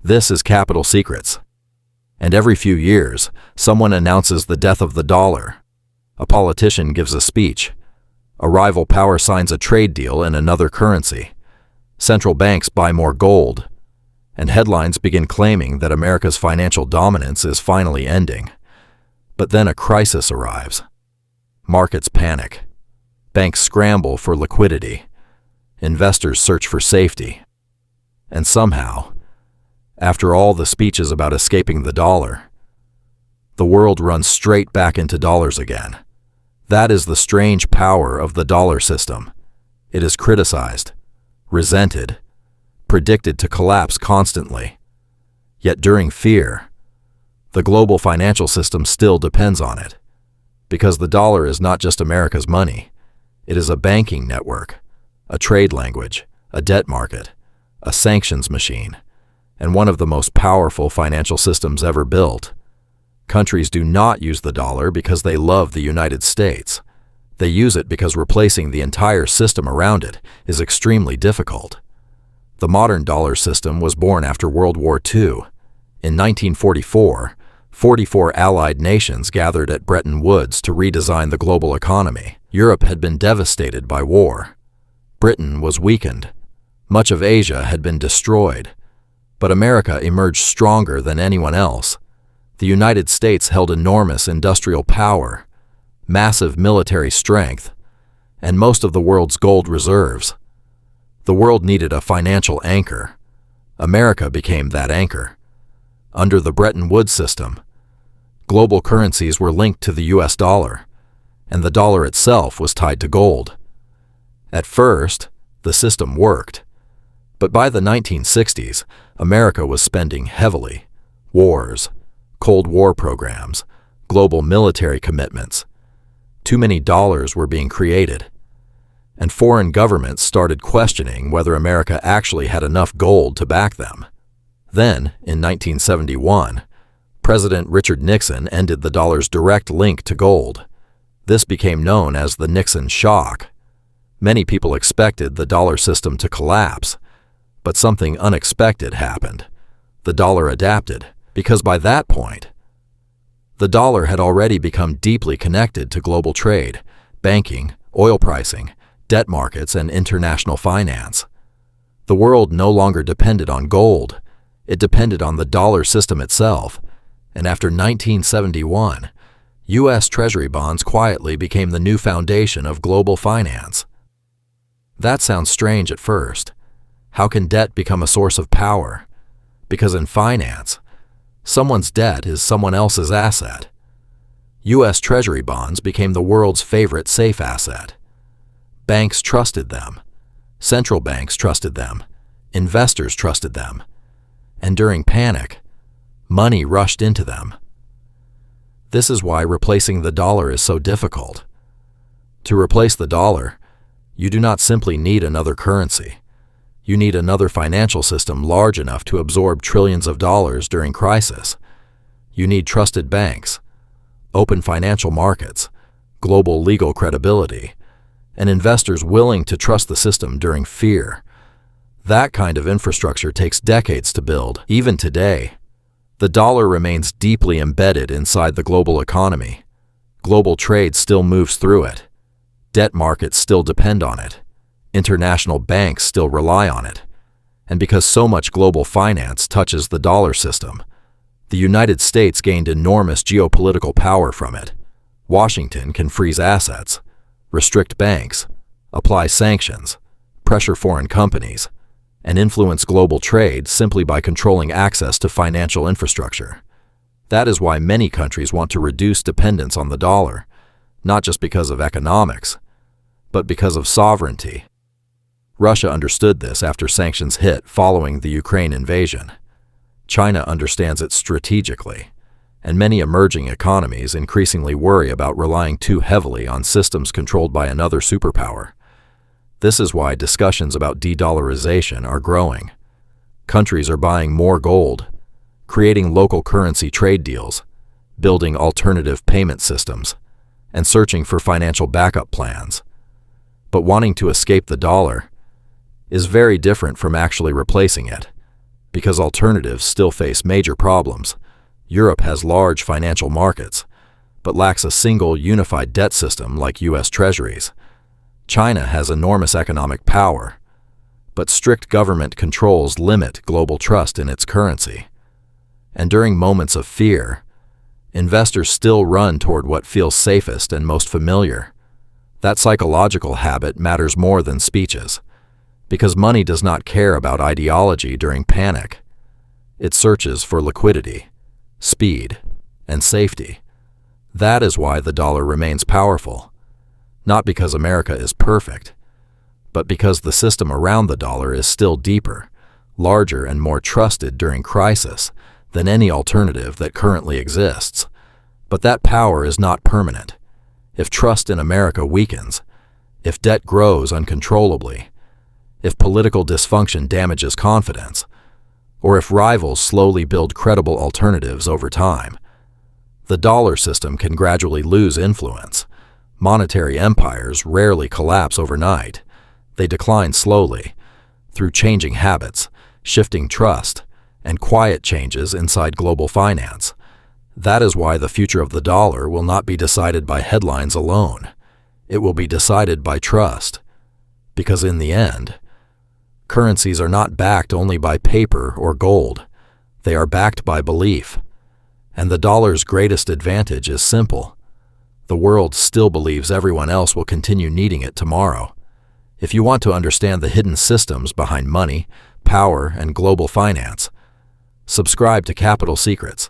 This is Capital Secrets. And every few years, someone announces the death of the dollar. A politician gives a speech. A rival power signs a trade deal in another currency. Central banks buy more gold. And headlines begin claiming that America's financial dominance is finally ending. But then a crisis arrives. Markets panic. Banks scramble for liquidity. Investors search for safety. And somehow, after all the speeches about escaping the dollar, the world runs straight back into dollars again. That is the strange power of the dollar system. It is criticized, resented, predicted to collapse constantly. Yet during fear, the global financial system still depends on it. Because the dollar is not just America's money. It is a banking network, a trade language, a debt market, a sanctions machine, and one of the most powerful financial systems ever built. Countries do not use the dollar because they love the United States. They use it because replacing the entire system around it is extremely difficult. The modern dollar system was born after World War II. In 1944, 44 Allied nations gathered at Bretton Woods to redesign the global economy. Europe had been devastated by war. Britain was weakened. Much of Asia had been destroyed. But America emerged stronger than anyone else. The United States held enormous industrial power, massive military strength, and most of the world's gold reserves. The world needed a financial anchor. America became that anchor. Under the Bretton Woods system, global currencies were linked to the US dollar, and the dollar itself was tied to gold. At first, the system worked. But by the 1960s, America was spending heavily. Wars, Cold War programs, global military commitments. Too many dollars were being created. And foreign governments started questioning whether America actually had enough gold to back them. Then, in 1971, President Richard Nixon ended the dollar's direct link to gold. This became known as the Nixon Shock. Many people expected the dollar system to collapse, but something unexpected happened. The dollar adapted, because by that point, the dollar had already become deeply connected to global trade, banking, oil pricing, debt markets, and international finance. The world no longer depended on gold. It depended on the dollar system itself. And after 1971, U.S. Treasury bonds quietly became the new foundation of global finance. That sounds strange at first. How can debt become a source of power? Because in finance, someone's debt is someone else's asset. U.S. Treasury bonds became the world's favorite safe asset. Banks trusted them. Central banks trusted them. Investors trusted them. And during panic, money rushed into them. This is why replacing the dollar is so difficult. To replace the dollar, you do not simply need another currency. You need another financial system large enough to absorb trillions of dollars during crisis. You need trusted banks, open financial markets, global legal credibility, and investors willing to trust the system during fear. That kind of infrastructure takes decades to build. Even today, the dollar remains deeply embedded inside the global economy. Global trade still moves through it. Debt markets still depend on it. International banks still rely on it. And because so much global finance touches the dollar system, the United States gained enormous geopolitical power from it. Washington can freeze assets, restrict banks, apply sanctions, pressure foreign companies, and influence global trade simply by controlling access to financial infrastructure. That is why many countries want to reduce dependence on the dollar, not just because of economics, but because of sovereignty. Russia understood this after sanctions hit following the Ukraine invasion. China understands it strategically, and many emerging economies increasingly worry about relying too heavily on systems controlled by another superpower. This is why discussions about de-dollarization are growing. Countries are buying more gold, creating local currency trade deals, building alternative payment systems, and searching for financial backup plans. But wanting to escape the dollar is very different from actually replacing it. Because alternatives still face major problems. Europe has large financial markets, but lacks a single unified debt system like U.S. Treasuries. China has enormous economic power, but strict government controls limit global trust in its currency. And during moments of fear, investors still run toward what feels safest and most familiar. That psychological habit matters more than speeches, because money does not care about ideology during panic. It searches for liquidity, speed, and safety. That is why the dollar remains powerful, not because America is perfect, but because the system around the dollar is still deeper, larger, and more trusted during crisis than any alternative that currently exists. But that power is not permanent. If trust in America weakens, if debt grows uncontrollably, if political dysfunction damages confidence, or if rivals slowly build credible alternatives over time, the dollar system can gradually lose influence. Monetary empires rarely collapse overnight. They decline slowly, through changing habits, shifting trust, and quiet changes inside global finance. That is why the future of the dollar will not be decided by headlines alone. It will be decided by trust. Because in the end, currencies are not backed only by paper or gold. They are backed by belief. And the dollar's greatest advantage is simple. The world still believes everyone else will continue needing it tomorrow. If you want to understand the hidden systems behind money, power, and global finance, subscribe to Capital Secrets.